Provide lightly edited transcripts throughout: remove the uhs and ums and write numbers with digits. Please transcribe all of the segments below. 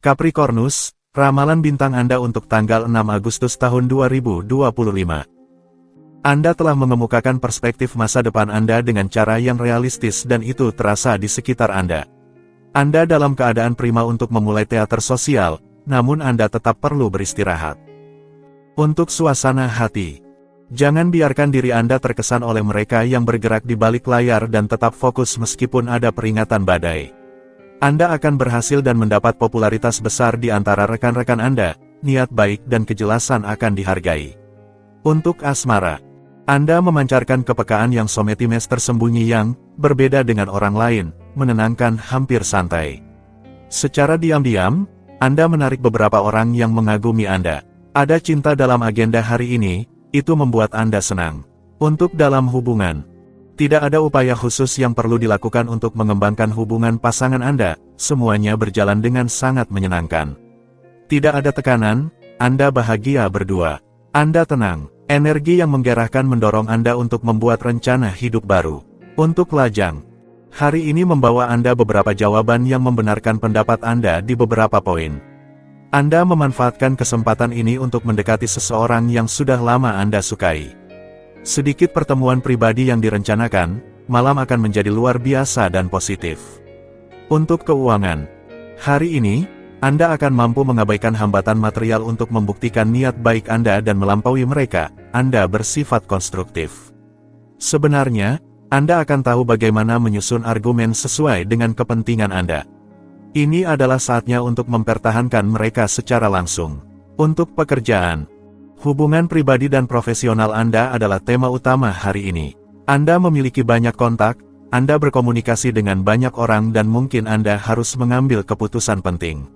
Capricornus, ramalan bintang Anda untuk tanggal 6 Agustus tahun 2025. Anda telah mengemukakan perspektif masa depan Anda dengan cara yang realistis dan itu terasa di sekitar Anda. Anda dalam keadaan prima untuk memulai teater sosial, namun Anda tetap perlu beristirahat. Untuk suasana hati, jangan biarkan diri Anda terkesan oleh mereka yang bergerak di balik layar dan tetap fokus meskipun ada peringatan badai. Anda akan berhasil dan mendapat popularitas besar di antara rekan-rekan Anda, niat baik dan kejelasan akan dihargai. Untuk asmara, Anda memancarkan kepekaan yang sometimes tersembunyi yang, berbeda dengan orang lain, menenangkan hampir santai. Secara diam-diam, Anda menarik beberapa orang yang mengagumi Anda. Ada cinta dalam agenda hari ini, itu membuat Anda senang. Untuk dalam hubungan, tidak ada upaya khusus yang perlu dilakukan untuk mengembangkan hubungan pasangan Anda, semuanya berjalan dengan sangat menyenangkan. Tidak ada tekanan, Anda bahagia berdua. Anda tenang, energi yang menggerakkan mendorong Anda untuk membuat rencana hidup baru. Untuk lajang, hari ini membawa Anda beberapa jawaban yang membenarkan pendapat Anda di beberapa poin. Anda memanfaatkan kesempatan ini untuk mendekati seseorang yang sudah lama Anda sukai. Sedikit pertemuan pribadi yang direncanakan, malam akan menjadi luar biasa dan positif. Untuk keuangan, hari ini, Anda akan mampu mengabaikan hambatan material untuk membuktikan niat baik Anda dan melampaui mereka. Anda bersifat konstruktif. Sebenarnya, Anda akan tahu bagaimana menyusun argumen sesuai dengan kepentingan Anda. Ini adalah saatnya untuk mempertahankan mereka secara langsung. Untuk pekerjaan, hubungan pribadi dan profesional Anda adalah tema utama hari ini. Anda memiliki banyak kontak, Anda berkomunikasi dengan banyak orang dan mungkin Anda harus mengambil keputusan penting.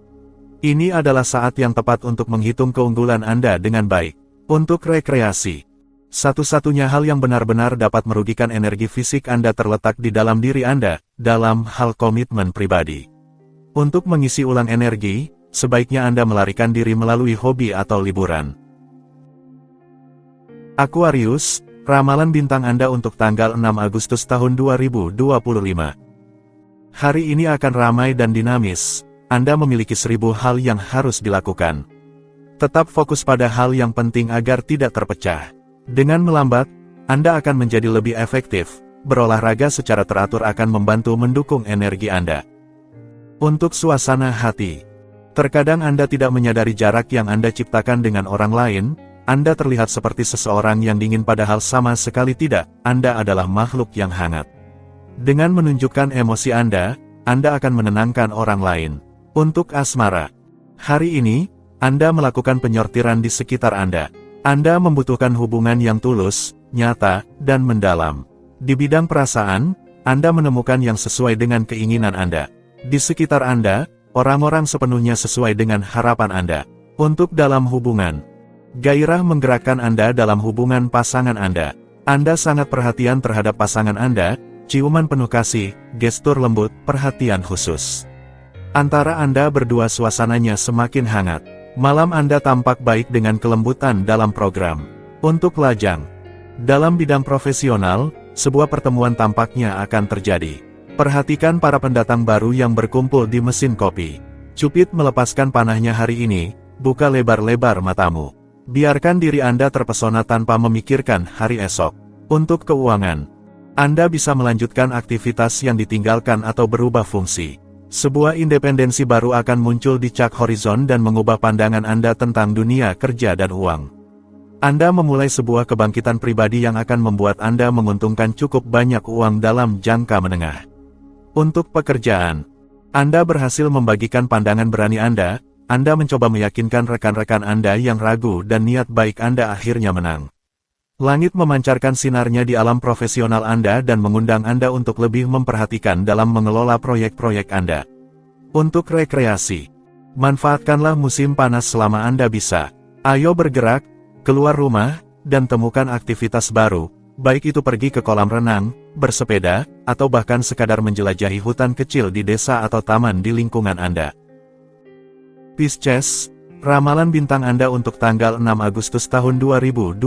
Ini adalah saat yang tepat untuk menghitung keunggulan Anda dengan baik. Untuk rekreasi, satu-satunya hal yang benar-benar dapat merugikan energi fisik Anda terletak di dalam diri Anda, dalam hal komitmen pribadi. Untuk mengisi ulang energi, sebaiknya Anda melarikan diri melalui hobi atau liburan. Aquarius, ramalan bintang Anda untuk tanggal 6 Agustus tahun 2025. Hari ini akan ramai dan dinamis, Anda memiliki 1000 hal yang harus dilakukan. Tetap fokus pada hal yang penting agar tidak terpecah. Dengan melambat, Anda akan menjadi lebih efektif, berolahraga secara teratur akan membantu mendukung energi Anda. Untuk suasana hati, terkadang Anda tidak menyadari jarak yang Anda ciptakan dengan orang lain. Anda terlihat seperti seseorang yang dingin padahal sama sekali tidak, Anda adalah makhluk yang hangat. Dengan menunjukkan emosi Anda akan menenangkan orang lain. Untuk asmara, hari ini, Anda melakukan penyortiran di sekitar Anda. Anda membutuhkan hubungan yang tulus, nyata, dan mendalam. Di bidang perasaan, Anda menemukan yang sesuai dengan keinginan Anda. Di sekitar Anda, orang-orang sepenuhnya sesuai dengan harapan Anda. Untuk dalam hubungan, gairah menggerakkan Anda dalam hubungan pasangan Anda. Anda sangat perhatian terhadap pasangan Anda, ciuman penuh kasih, gestur lembut, perhatian khusus. Antara Anda berdua suasananya semakin hangat. Malam Anda tampak baik dengan kelembutan dalam program. Untuk lajang, dalam bidang profesional, sebuah pertemuan tampaknya akan terjadi. Perhatikan para pendatang baru yang berkumpul di mesin kopi. Cupid melepaskan panahnya hari ini, buka lebar-lebar matamu. Biarkan diri Anda terpesona tanpa memikirkan hari esok. Untuk keuangan, Anda bisa melanjutkan aktivitas yang ditinggalkan atau berubah fungsi. Sebuah independensi baru akan muncul di cak horizon dan mengubah pandangan Anda tentang dunia kerja dan uang. Anda memulai sebuah kebangkitan pribadi yang akan membuat Anda menguntungkan cukup banyak uang dalam jangka menengah. Untuk pekerjaan, Anda berhasil membagikan pandangan berani Anda mencoba meyakinkan rekan-rekan Anda yang ragu dan niat baik Anda akhirnya menang. Langit memancarkan sinarnya di alam profesional Anda dan mengundang Anda untuk lebih memperhatikan dalam mengelola proyek-proyek Anda. Untuk rekreasi, manfaatkanlah musim panas selama Anda bisa. Ayo bergerak, keluar rumah, dan temukan aktivitas baru, baik itu pergi ke kolam renang, bersepeda, atau bahkan sekadar menjelajahi hutan kecil di desa atau taman di lingkungan Anda. Pisces, ramalan bintang Anda untuk tanggal 6 Agustus tahun 2025.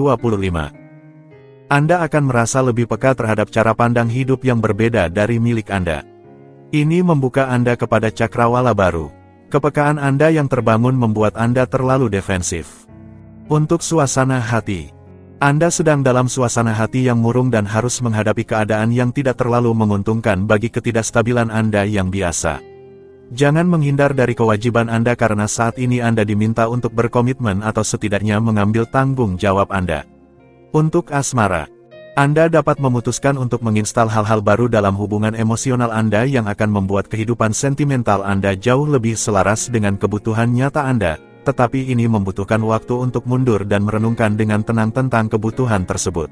Anda akan merasa lebih peka terhadap cara pandang hidup yang berbeda dari milik Anda. Ini membuka Anda kepada cakrawala baru. Kepekaan Anda yang terbangun membuat Anda terlalu defensif. Untuk suasana hati, Anda sedang dalam suasana hati yang murung dan harus menghadapi keadaan yang tidak terlalu menguntungkan bagi ketidakstabilan Anda yang biasa. Jangan menghindar dari kewajiban Anda karena saat ini Anda diminta untuk berkomitmen atau setidaknya mengambil tanggung jawab Anda. Untuk asmara, Anda dapat memutuskan untuk menginstal hal-hal baru dalam hubungan emosional Anda yang akan membuat kehidupan sentimental Anda jauh lebih selaras dengan kebutuhan nyata Anda. Tetapi ini membutuhkan waktu untuk mundur dan merenungkan dengan tenang tentang kebutuhan tersebut.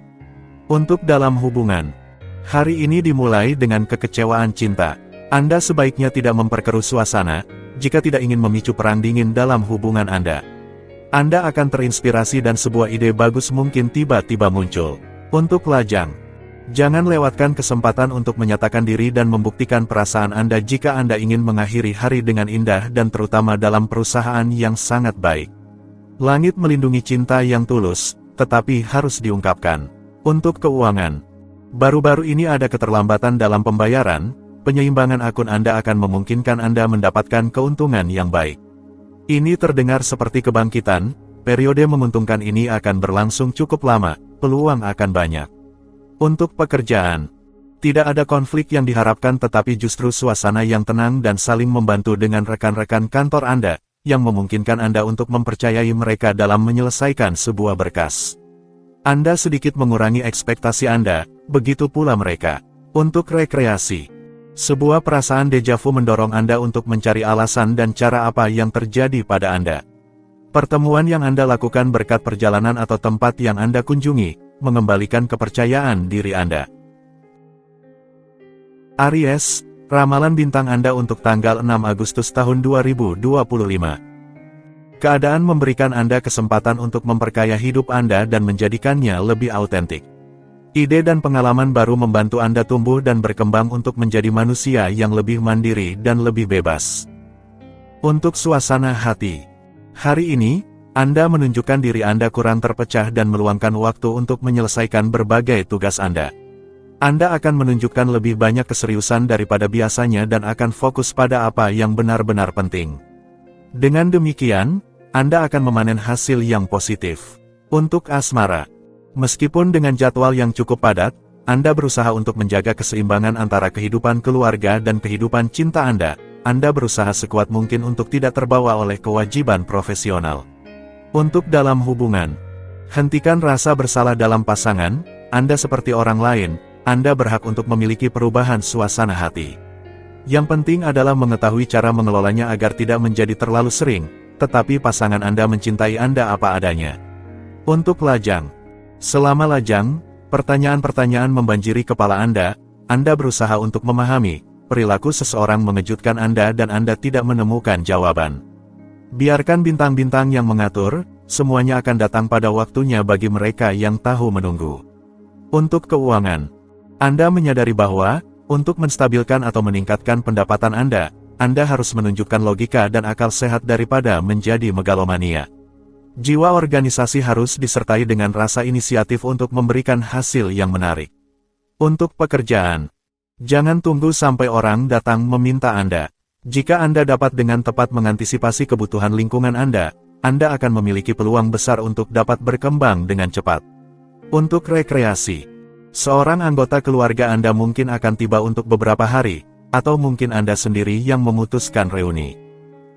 Untuk dalam hubungan, hari ini dimulai dengan kekecewaan cinta. Anda sebaiknya tidak memperkeruh suasana, jika tidak ingin memicu perang dingin dalam hubungan Anda. Anda akan terinspirasi dan sebuah ide bagus mungkin tiba-tiba muncul. Untuk lajang, jangan lewatkan kesempatan untuk menyatakan diri dan membuktikan perasaan Anda jika Anda ingin mengakhiri hari dengan indah dan terutama dalam perusahaan yang sangat baik. Langit melindungi cinta yang tulus, tetapi harus diungkapkan. Untuk keuangan, baru-baru ini ada keterlambatan dalam pembayaran, penyeimbangan akun Anda akan memungkinkan Anda mendapatkan keuntungan yang baik. Ini terdengar seperti kebangkitan, periode menguntungkan ini akan berlangsung cukup lama, peluang akan banyak. Untuk pekerjaan, tidak ada konflik yang diharapkan tetapi justru suasana yang tenang dan saling membantu dengan rekan-rekan kantor Anda, yang memungkinkan Anda untuk mempercayai mereka dalam menyelesaikan sebuah berkas. Anda sedikit mengurangi ekspektasi Anda, begitu pula mereka. Untuk rekreasi, sebuah perasaan deja-vu mendorong Anda untuk mencari alasan dan cara apa yang terjadi pada Anda. Pertemuan yang Anda lakukan berkat perjalanan atau tempat yang Anda kunjungi, mengembalikan kepercayaan diri Anda. Aries, ramalan bintang Anda untuk tanggal 6 Agustus tahun 2025. Keadaan memberikan Anda kesempatan untuk memperkaya hidup Anda dan menjadikannya lebih autentik. Ide dan pengalaman baru membantu Anda tumbuh dan berkembang untuk menjadi manusia yang lebih mandiri dan lebih bebas. Untuk suasana hati, hari ini, Anda menunjukkan diri Anda kurang terpecah dan meluangkan waktu untuk menyelesaikan berbagai tugas Anda. Anda akan menunjukkan lebih banyak keseriusan daripada biasanya dan akan fokus pada apa yang benar-benar penting. Dengan demikian, Anda akan memanen hasil yang positif. Untuk asmara, meskipun dengan jadwal yang cukup padat, Anda berusaha untuk menjaga keseimbangan antara kehidupan keluarga dan kehidupan cinta Anda. Anda berusaha sekuat mungkin untuk tidak terbawa oleh kewajiban profesional. Untuk dalam hubungan, hentikan rasa bersalah dalam pasangan. Anda seperti orang lain, Anda berhak untuk memiliki perubahan suasana hati. Yang penting adalah mengetahui cara mengelolanya agar tidak menjadi terlalu sering, tetapi pasangan Anda mencintai Anda apa adanya. Untuk lajang, selama lajang, pertanyaan-pertanyaan membanjiri kepala Anda berusaha untuk memahami, perilaku seseorang mengejutkan Anda dan Anda tidak menemukan jawaban. Biarkan bintang-bintang yang mengatur, semuanya akan datang pada waktunya bagi mereka yang tahu menunggu. Untuk keuangan, Anda menyadari bahwa, untuk menstabilkan atau meningkatkan pendapatan Anda harus menunjukkan logika dan akal sehat daripada menjadi megalomania. Jiwa organisasi harus disertai dengan rasa inisiatif untuk memberikan hasil yang menarik. Untuk pekerjaan, jangan tunggu sampai orang datang meminta Anda. Jika Anda dapat dengan tepat mengantisipasi kebutuhan lingkungan Anda akan memiliki peluang besar untuk dapat berkembang dengan cepat. Untuk rekreasi, seorang anggota keluarga Anda mungkin akan tiba untuk beberapa hari, atau mungkin Anda sendiri yang memutuskan reuni.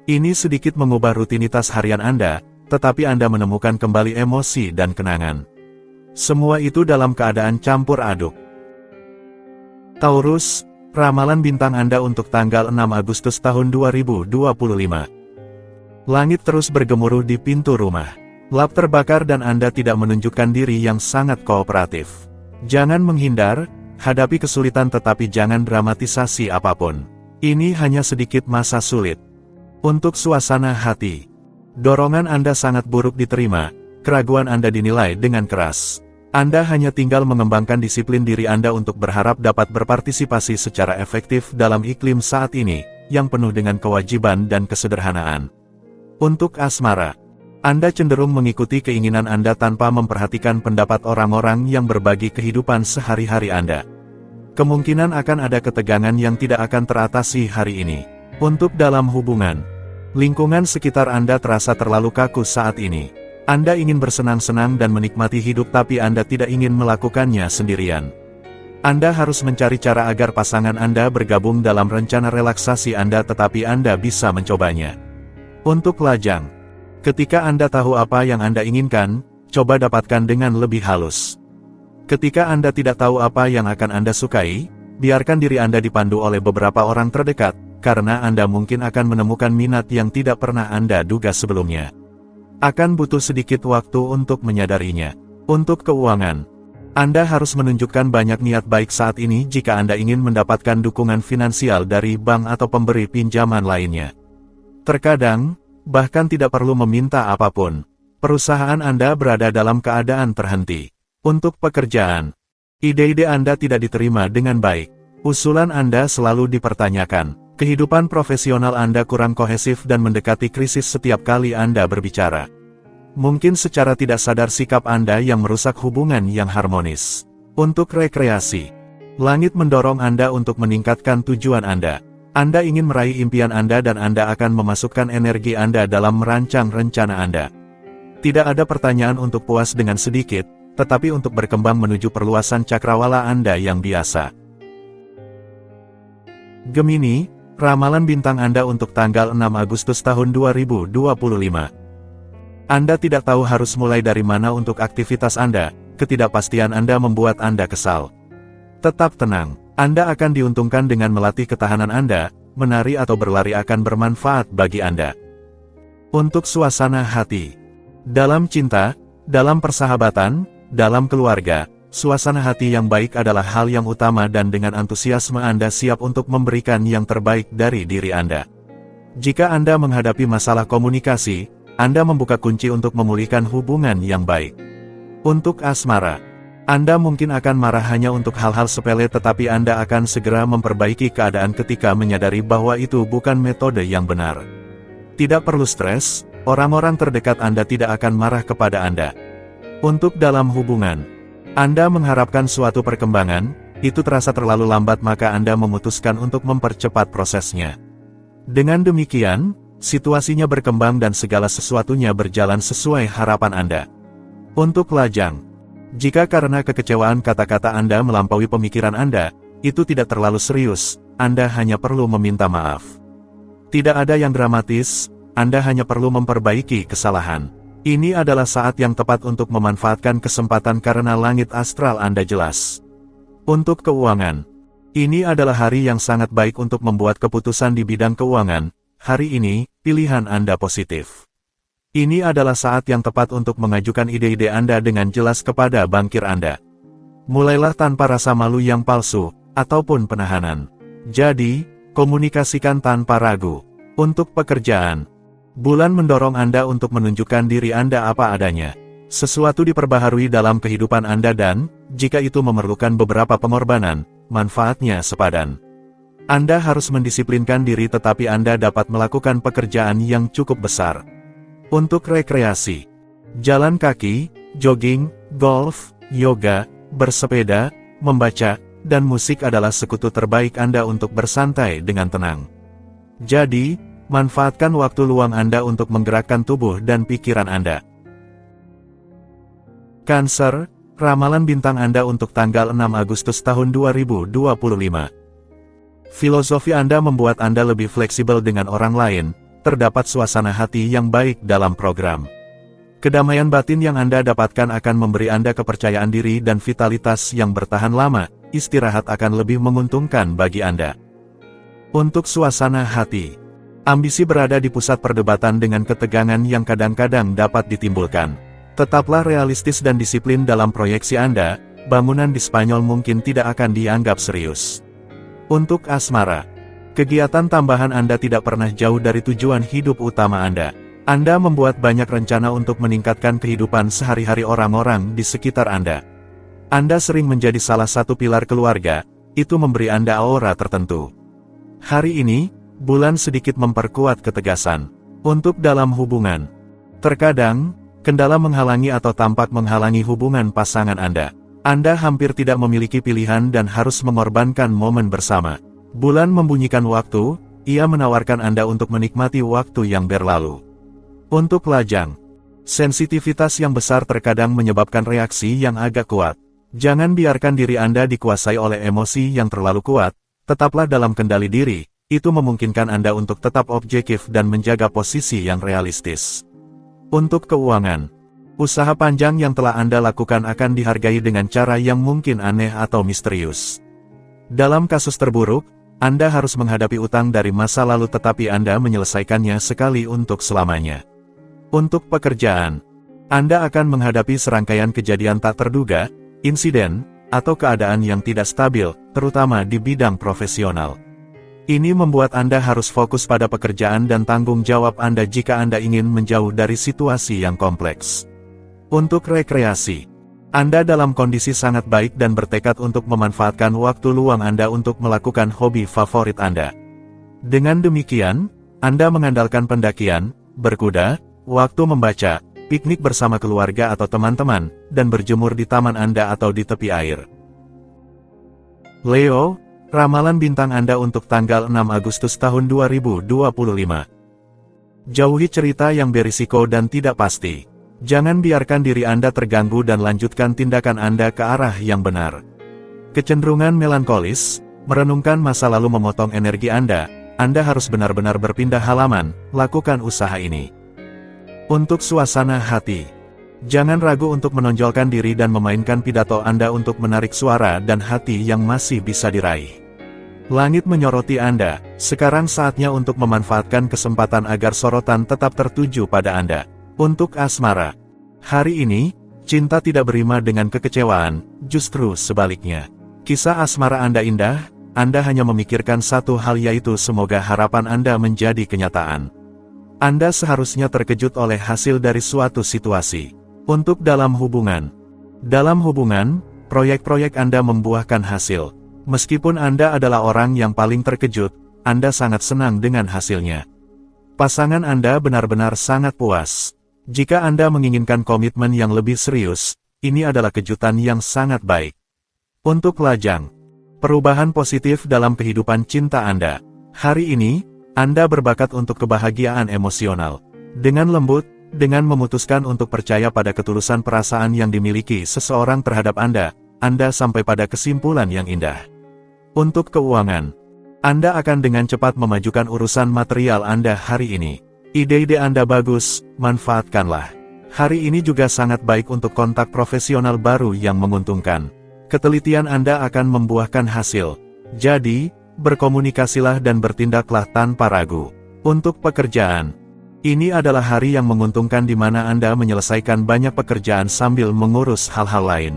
Ini sedikit mengubah rutinitas harian Anda, tetapi Anda menemukan kembali emosi dan kenangan. Semua itu dalam keadaan campur aduk. Taurus, ramalan bintang Anda untuk tanggal 6 Agustus tahun 2025. Langit terus bergemuruh di pintu rumah. Lap terbakar dan Anda tidak menunjukkan diri yang sangat kooperatif. Jangan menghindar, hadapi kesulitan tetapi jangan dramatisasi apapun. Ini hanya sedikit masa sulit. Untuk suasana hati, dorongan Anda sangat buruk diterima, keraguan Anda dinilai dengan keras. Anda hanya tinggal mengembangkan disiplin diri Anda untuk berharap dapat berpartisipasi secara efektif dalam iklim saat ini, yang penuh dengan kewajiban dan kesederhanaan. Untuk asmara, Anda cenderung mengikuti keinginan Anda tanpa memperhatikan pendapat orang-orang yang berbagi kehidupan sehari-hari Anda. Kemungkinan akan ada ketegangan yang tidak akan teratasi hari ini. Untuk dalam hubungan, Lingkungan sekitar Anda terasa terlalu kaku saat ini. Anda ingin bersenang-senang dan menikmati hidup tapi Anda tidak ingin melakukannya sendirian. Anda harus mencari cara agar pasangan Anda bergabung dalam rencana relaksasi Anda tetapi Anda bisa mencobanya. Untuk lajang. Ketika Anda tahu apa yang Anda inginkan, coba dapatkan dengan lebih halus. Ketika Anda tidak tahu apa yang akan Anda sukai, biarkan diri Anda dipandu oleh beberapa orang terdekat, karena Anda mungkin akan menemukan minat yang tidak pernah Anda duga sebelumnya. Akan butuh sedikit waktu untuk menyadarinya. Untuk keuangan, Anda harus menunjukkan banyak niat baik saat ini jika Anda ingin mendapatkan dukungan finansial dari bank atau pemberi pinjaman lainnya. Terkadang, bahkan tidak perlu meminta apapun. Perusahaan Anda berada dalam keadaan terhenti. Untuk pekerjaan, ide-ide Anda tidak diterima dengan baik. Usulan Anda selalu dipertanyakan. Kehidupan profesional Anda kurang kohesif dan mendekati krisis setiap kali Anda berbicara. Mungkin secara tidak sadar sikap Anda yang merusak hubungan yang harmonis. Untuk rekreasi, langit mendorong Anda untuk meningkatkan tujuan Anda. Anda ingin meraih impian Anda dan Anda akan memasukkan energi Anda dalam merancang rencana Anda. Tidak ada pertanyaan untuk puas dengan sedikit, tetapi untuk berkembang menuju perluasan cakrawala Anda yang biasa. Gemini, ramalan bintang Anda untuk tanggal 6 Agustus tahun 2025. Anda tidak tahu harus mulai dari mana untuk aktivitas Anda, ketidakpastian Anda membuat Anda kesal. Tetap tenang, Anda akan diuntungkan dengan melatih ketahanan Anda, menari atau berlari akan bermanfaat bagi Anda. Untuk suasana hati. Dalam cinta, dalam persahabatan, dalam keluarga, suasana hati yang baik adalah hal yang utama dan dengan antusiasme Anda siap untuk memberikan yang terbaik dari diri Anda. Jika Anda menghadapi masalah komunikasi, Anda membuka kunci untuk memulihkan hubungan yang baik. Untuk asmara, Anda mungkin akan marah hanya untuk hal-hal sepele tetapi Anda akan segera memperbaiki keadaan ketika menyadari bahwa itu bukan metode yang benar. Tidak perlu stres, orang-orang terdekat Anda tidak akan marah kepada Anda. Untuk dalam hubungan, Anda mengharapkan suatu perkembangan, itu terasa terlalu lambat maka Anda memutuskan untuk mempercepat prosesnya. Dengan demikian, situasinya berkembang dan segala sesuatunya berjalan sesuai harapan Anda. Untuk lajang, jika karena kekecewaan kata-kata Anda melampaui pemikiran Anda, itu tidak terlalu serius, Anda hanya perlu meminta maaf. Tidak ada yang dramatis, Anda hanya perlu memperbaiki kesalahan. Ini adalah saat yang tepat untuk memanfaatkan kesempatan karena langit astral Anda jelas. Untuk keuangan, ini adalah hari yang sangat baik untuk membuat keputusan di bidang keuangan. Hari ini, pilihan Anda positif. Ini adalah saat yang tepat untuk mengajukan ide-ide Anda dengan jelas kepada bankir Anda. Mulailah tanpa rasa malu yang palsu, ataupun penahanan. Jadi, komunikasikan tanpa ragu. Untuk pekerjaan, bulan mendorong Anda untuk menunjukkan diri Anda apa adanya. Sesuatu diperbaharui dalam kehidupan Anda dan, jika itu memerlukan beberapa pengorbanan, manfaatnya sepadan. Anda harus mendisiplinkan diri tetapi Anda dapat melakukan pekerjaan yang cukup besar. Untuk rekreasi, jalan kaki, jogging, golf, yoga, bersepeda, membaca, dan musik adalah sekutu terbaik Anda untuk bersantai dengan tenang. Jadi, manfaatkan waktu luang Anda untuk menggerakkan tubuh dan pikiran Anda. Cancer, ramalan bintang Anda untuk tanggal 6 Agustus tahun 2025. Filosofi Anda membuat Anda lebih fleksibel dengan orang lain, terdapat suasana hati yang baik dalam program. Kedamaian batin yang Anda dapatkan akan memberi Anda kepercayaan diri dan vitalitas yang bertahan lama, istirahat akan lebih menguntungkan bagi Anda. Untuk suasana hati, ambisi berada di pusat perdebatan dengan ketegangan yang kadang-kadang dapat ditimbulkan. Tetaplah realistis dan disiplin dalam proyeksi Anda, bangunan di Spanyol mungkin tidak akan dianggap serius. Untuk asmara, kegiatan tambahan Anda tidak pernah jauh dari tujuan hidup utama Anda. Anda membuat banyak rencana untuk meningkatkan kehidupan sehari-hari orang-orang di sekitar Anda. Anda sering menjadi salah satu pilar keluarga, itu memberi Anda aura tertentu. Hari ini, bulan sedikit memperkuat ketegasan. Untuk dalam hubungan, terkadang, kendala menghalangi atau tampak menghalangi hubungan pasangan Anda. Anda hampir tidak memiliki pilihan dan harus mengorbankan momen bersama. Bulan membunyikan waktu, ia menawarkan Anda untuk menikmati waktu yang berlalu. Untuk lajang, sensitivitas yang besar terkadang menyebabkan reaksi yang agak kuat. Jangan biarkan diri Anda dikuasai oleh emosi yang terlalu kuat, tetaplah dalam kendali diri, itu memungkinkan Anda untuk tetap objektif dan menjaga posisi yang realistis. Untuk keuangan, usaha panjang yang telah Anda lakukan akan dihargai dengan cara yang mungkin aneh atau misterius. Dalam kasus terburuk, Anda harus menghadapi utang dari masa lalu tetapi Anda menyelesaikannya sekali untuk selamanya. Untuk pekerjaan, Anda akan menghadapi serangkaian kejadian tak terduga, insiden, atau keadaan yang tidak stabil, terutama di bidang profesional. Ini membuat Anda harus fokus pada pekerjaan dan tanggung jawab Anda jika Anda ingin menjauh dari situasi yang kompleks. Untuk rekreasi, Anda dalam kondisi sangat baik dan bertekad untuk memanfaatkan waktu luang Anda untuk melakukan hobi favorit Anda. Dengan demikian, Anda mengandalkan pendakian, berkuda, waktu membaca, piknik bersama keluarga atau teman-teman, dan berjemur di taman Anda atau di tepi air. Leo, ramalan bintang Anda untuk tanggal 6 Agustus tahun 2025. Jauhi cerita yang berisiko dan tidak pasti. Jangan biarkan diri Anda terganggu dan lanjutkan tindakan Anda ke arah yang benar. Kecenderungan melankolis, merenungkan masa lalu memotong energi Anda harus benar-benar berpindah halaman, lakukan usaha ini. Untuk suasana hati, jangan ragu untuk menonjolkan diri dan memainkan pidato Anda untuk menarik suara dan hati yang masih bisa diraih. Langit menyoroti Anda, sekarang saatnya untuk memanfaatkan kesempatan agar sorotan tetap tertuju pada Anda. Untuk asmara, hari ini, cinta tidak berima dengan kekecewaan, justru sebaliknya. Kisah asmara Anda indah, Anda hanya memikirkan satu hal yaitu semoga harapan Anda menjadi kenyataan. Anda seharusnya terkejut oleh hasil dari suatu situasi. Untuk dalam hubungan, proyek-proyek Anda membuahkan hasil. Meskipun Anda adalah orang yang paling terkejut, Anda sangat senang dengan hasilnya. Pasangan Anda benar-benar sangat puas. Jika Anda menginginkan komitmen yang lebih serius, ini adalah kejutan yang sangat baik. Untuk lajang, perubahan positif dalam kehidupan cinta Anda. Hari ini, Anda berbakat untuk kebahagiaan emosional. Dengan lembut, dengan memutuskan untuk percaya pada ketulusan perasaan yang dimiliki seseorang terhadap Anda sampai pada kesimpulan yang indah. Untuk keuangan, Anda akan dengan cepat memajukan urusan material Anda hari ini. Ide-ide Anda bagus, manfaatkanlah. Hari ini juga sangat baik untuk kontak profesional baru yang menguntungkan. Ketelitian Anda akan membuahkan hasil. Jadi, berkomunikasilah dan bertindaklah tanpa ragu. Untuk pekerjaan, ini adalah hari yang menguntungkan di mana Anda menyelesaikan banyak pekerjaan sambil mengurus hal-hal lain.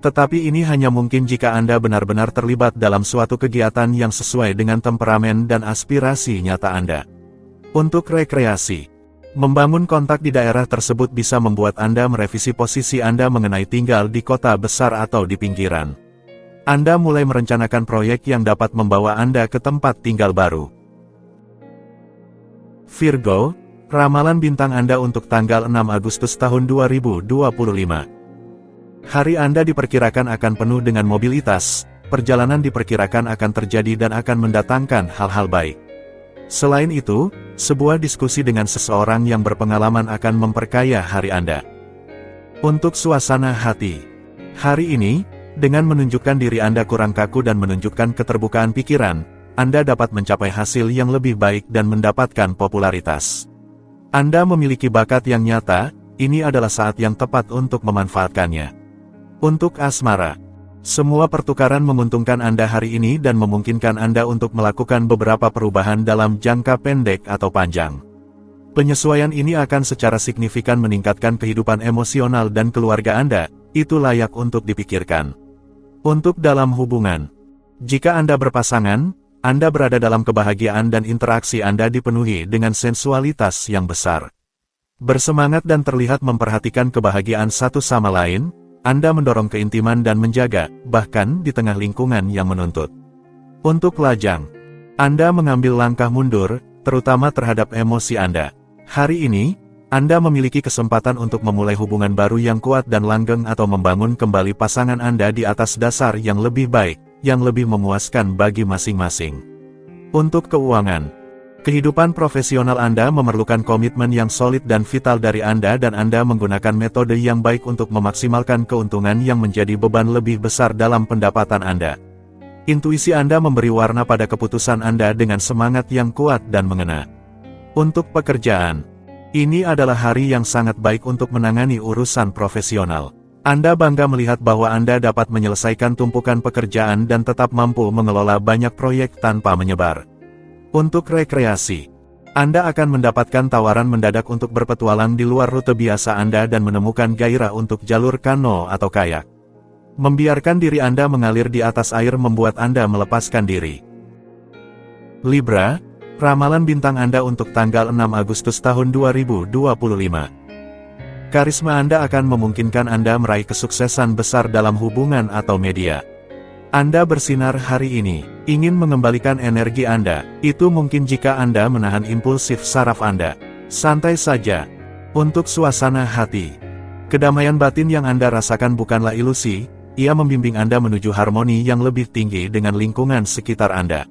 Tetapi ini hanya mungkin jika Anda benar-benar terlibat dalam suatu kegiatan yang sesuai dengan temperamen dan aspirasi nyata Anda. Untuk rekreasi, membangun kontak di daerah tersebut bisa membuat Anda merevisi posisi Anda mengenai tinggal di kota besar atau di pinggiran. Anda mulai merencanakan proyek yang dapat membawa Anda ke tempat tinggal baru. Virgo, ramalan bintang Anda untuk tanggal 6 Agustus tahun 2025. Hari Anda diperkirakan akan penuh dengan mobilitas, perjalanan diperkirakan akan terjadi dan akan mendatangkan hal-hal baik. Selain itu, sebuah diskusi dengan seseorang yang berpengalaman akan memperkaya hari Anda. Untuk suasana hati, hari ini, dengan menunjukkan diri Anda kurang kaku dan menunjukkan keterbukaan pikiran, Anda dapat mencapai hasil yang lebih baik dan mendapatkan popularitas. Anda memiliki bakat yang nyata, ini adalah saat yang tepat untuk memanfaatkannya. Untuk asmara, semua pertukaran menguntungkan Anda hari ini dan memungkinkan Anda untuk melakukan beberapa perubahan dalam jangka pendek atau panjang. Penyesuaian ini akan secara signifikan meningkatkan kehidupan emosional dan keluarga Anda, itu layak untuk dipikirkan. Untuk dalam hubungan, jika Anda berpasangan, Anda berada dalam kebahagiaan dan interaksi Anda dipenuhi dengan sensualitas yang besar. Bersemangat dan terlihat memperhatikan kebahagiaan satu sama lain, Anda mendorong keintiman dan menjaga, bahkan di tengah lingkungan yang menuntut. Untuk lajang, Anda mengambil langkah mundur, terutama terhadap emosi Anda. Hari ini, Anda memiliki kesempatan untuk memulai hubungan baru yang kuat dan langgeng atau membangun kembali pasangan Anda di atas dasar yang lebih baik, yang lebih memuaskan bagi masing-masing. Untuk keuangan, kehidupan profesional Anda memerlukan komitmen yang solid dan vital dari Anda dan Anda menggunakan metode yang baik untuk memaksimalkan keuntungan yang menjadi beban lebih besar dalam pendapatan Anda. Intuisi Anda memberi warna pada keputusan Anda dengan semangat yang kuat dan mengena. Untuk pekerjaan, ini adalah hari yang sangat baik untuk menangani urusan profesional. Anda bangga melihat bahwa Anda dapat menyelesaikan tumpukan pekerjaan dan tetap mampu mengelola banyak proyek tanpa menyebar. Untuk rekreasi, Anda akan mendapatkan tawaran mendadak untuk berpetualang di luar rute biasa Anda dan menemukan gairah untuk jalur kano atau kayak. Membiarkan diri Anda mengalir di atas air membuat Anda melepaskan diri. Libra, ramalan bintang Anda untuk tanggal 6 Agustus tahun 2025. Karisma Anda akan memungkinkan Anda meraih kesuksesan besar dalam hubungan atau media. Anda bersinar hari ini, ingin mengembalikan energi Anda, itu mungkin jika Anda menahan impulsif saraf Anda. Santai saja. Untuk suasana hati, kedamaian batin yang Anda rasakan bukanlah ilusi, ia membimbing Anda menuju harmoni yang lebih tinggi dengan lingkungan sekitar Anda.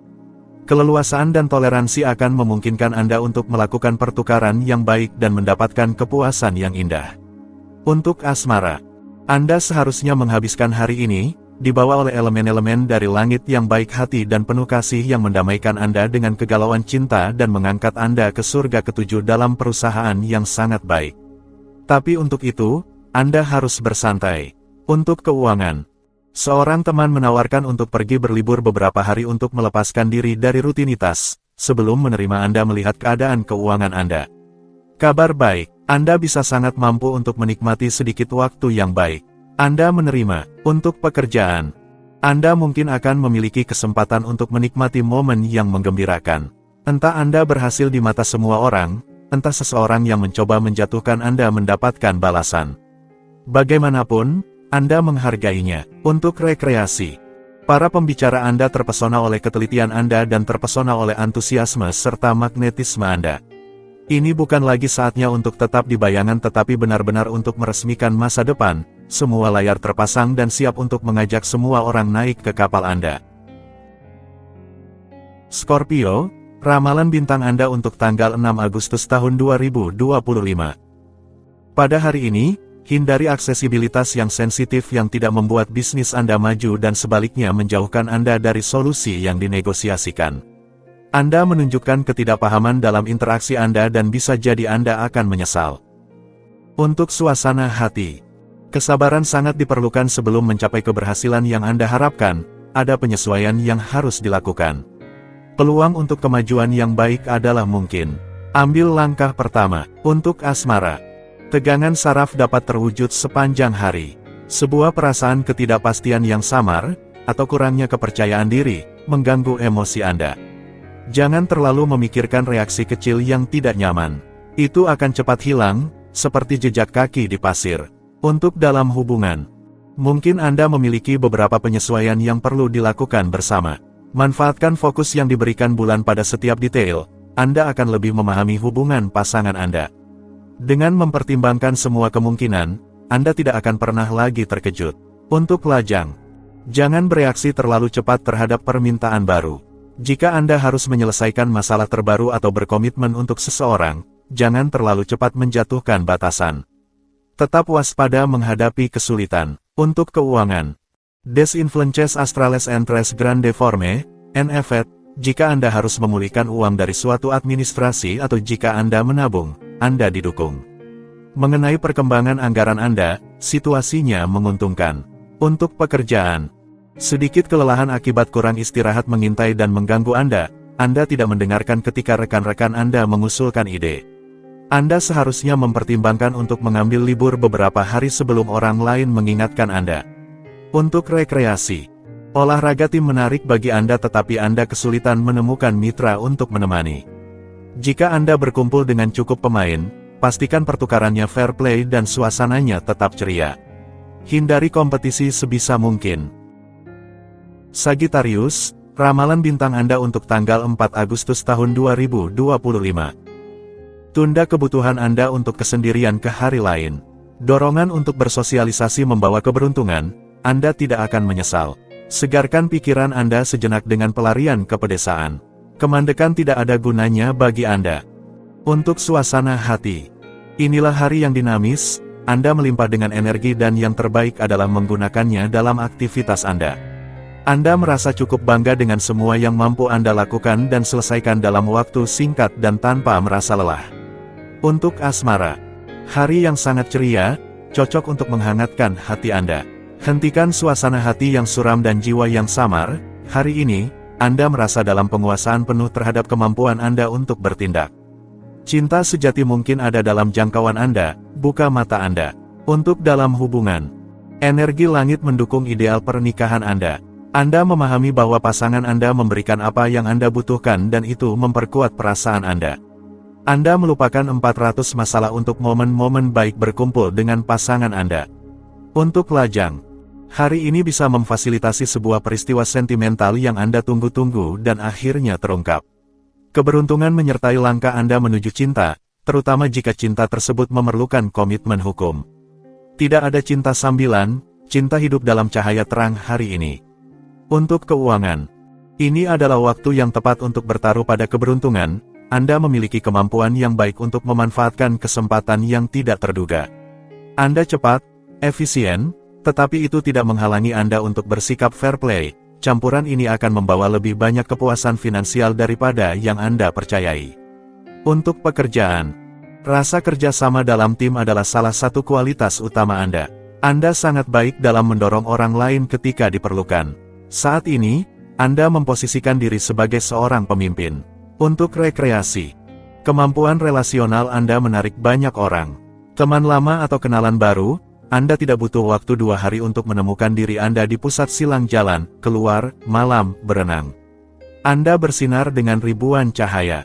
Keleluasaan dan toleransi akan memungkinkan Anda untuk melakukan pertukaran yang baik dan mendapatkan kepuasan yang indah. Untuk asmara, Anda seharusnya menghabiskan hari ini, dibawa oleh elemen-elemen dari langit yang baik hati dan penuh kasih yang mendamaikan Anda dengan kegalauan cinta dan mengangkat Anda ke surga ketujuh dalam perusahaan yang sangat baik. Tapi untuk itu, Anda harus bersantai. Untuk keuangan, seorang teman menawarkan untuk pergi berlibur beberapa hari untuk melepaskan diri dari rutinitas, sebelum menerima Anda melihat keadaan keuangan Anda. Kabar baik, Anda bisa sangat mampu untuk menikmati sedikit waktu yang baik. Anda menerima. Untuk pekerjaan, Anda mungkin akan memiliki kesempatan untuk menikmati momen yang menggembirakan. Entah Anda berhasil di mata semua orang, entah seseorang yang mencoba menjatuhkan Anda mendapatkan balasan. Bagaimanapun, Anda menghargainya. Untuk rekreasi, para pembicara Anda terpesona oleh ketelitian Anda dan terpesona oleh antusiasme serta magnetisme Anda. Ini bukan lagi saatnya untuk tetap di bayangan tetapi benar-benar untuk meresmikan masa depan. Semua layar terpasang dan siap untuk mengajak semua orang naik ke kapal Anda. Scorpio, ramalan bintang Anda untuk tanggal 6 Agustus tahun 2025. Pada hari ini, hindari aksesibilitas yang sensitif yang tidak membuat bisnis Anda maju dan sebaliknya menjauhkan Anda dari solusi yang dinegosiasikan. Anda menunjukkan ketidakpahaman dalam interaksi Anda dan bisa jadi Anda akan menyesal. Untuk suasana hati, kesabaran sangat diperlukan sebelum mencapai keberhasilan yang Anda harapkan, ada penyesuaian yang harus dilakukan. Peluang untuk kemajuan yang baik adalah mungkin. Ambil langkah pertama. Untuk asmara, tegangan saraf dapat terwujud sepanjang hari. Sebuah perasaan ketidakpastian yang samar, atau kurangnya kepercayaan diri, mengganggu emosi Anda. Jangan terlalu memikirkan reaksi kecil yang tidak nyaman. Itu akan cepat hilang, seperti jejak kaki di pasir. Untuk dalam hubungan, mungkin Anda memiliki beberapa penyesuaian yang perlu dilakukan bersama. Manfaatkan fokus yang diberikan bulan pada setiap detail, Anda akan lebih memahami hubungan pasangan Anda. Dengan mempertimbangkan semua kemungkinan, Anda tidak akan pernah lagi terkejut. Untuk lajang, jangan bereaksi terlalu cepat terhadap permintaan baru. Jika Anda harus menyelesaikan masalah terbaru atau berkomitmen untuk seseorang, jangan terlalu cepat menjatuhkan batasan. Tetap waspada menghadapi kesulitan. Untuk keuangan, Des influences astrales entres grande forme, NFET, jika Anda harus memulihkan uang dari suatu administrasi atau jika Anda menabung, Anda didukung. Mengenai perkembangan anggaran Anda, situasinya menguntungkan. Untuk pekerjaan, sedikit kelelahan akibat kurang istirahat mengintai dan mengganggu Anda tidak mendengarkan ketika rekan-rekan Anda mengusulkan ide. Anda seharusnya mempertimbangkan untuk mengambil libur beberapa hari sebelum orang lain mengingatkan Anda. Untuk rekreasi, olahraga tim menarik bagi Anda tetapi Anda kesulitan menemukan mitra untuk menemani. Jika Anda berkumpul dengan cukup pemain, pastikan pertukarannya fair play dan suasananya tetap ceria. Hindari kompetisi sebisa mungkin. Sagittarius, ramalan bintang Anda untuk tanggal 4 Agustus tahun 2025. Tunda kebutuhan Anda untuk kesendirian ke hari lain. Dorongan untuk bersosialisasi membawa keberuntungan, Anda tidak akan menyesal. Segarkan pikiran Anda sejenak dengan pelarian ke pedesaan. Kemandekan tidak ada gunanya bagi Anda. Untuk suasana hati. Inilah hari yang dinamis, Anda melimpah dengan energi dan yang terbaik adalah menggunakannya dalam aktivitas Anda. Anda merasa cukup bangga dengan semua yang mampu Anda lakukan dan selesaikan dalam waktu singkat dan tanpa merasa lelah. Untuk asmara. Hari yang sangat ceria, cocok untuk menghangatkan hati Anda. Hentikan suasana hati yang suram dan jiwa yang samar. Hari ini, Anda merasa dalam penguasaan penuh terhadap kemampuan Anda untuk bertindak. Cinta sejati mungkin ada dalam jangkauan Anda, buka mata Anda. Untuk dalam hubungan. Energi langit mendukung ideal pernikahan Anda. Anda memahami bahwa pasangan Anda memberikan apa yang Anda butuhkan dan itu memperkuat perasaan Anda. Anda melupakan 400 masalah untuk momen-momen baik berkumpul dengan pasangan Anda. Untuk lajang. Hari ini bisa memfasilitasi sebuah peristiwa sentimental yang Anda tunggu-tunggu dan akhirnya terungkap. Keberuntungan menyertai langkah Anda menuju cinta, terutama jika cinta tersebut memerlukan komitmen hukum. Tidak ada cinta sambilan, cinta hidup dalam cahaya terang hari ini. Untuk keuangan. Ini adalah waktu yang tepat untuk bertaruh pada keberuntungan. Anda memiliki kemampuan yang baik untuk memanfaatkan kesempatan yang tidak terduga. Anda cepat, efisien, tetapi itu tidak menghalangi Anda untuk bersikap fair play. Campuran ini akan membawa lebih banyak kepuasan finansial daripada yang Anda percayai. Untuk pekerjaan. Rasa kerjasama dalam tim adalah salah satu kualitas utama Anda. Anda sangat baik dalam mendorong orang lain ketika diperlukan. Saat ini, Anda memposisikan diri sebagai seorang pemimpin. Untuk rekreasi. Kemampuan relasional Anda menarik banyak orang. Teman lama atau kenalan baru. Anda tidak butuh waktu 2 hari untuk menemukan diri Anda di pusat silang jalan, keluar, malam, berenang. Anda bersinar dengan ribuan cahaya.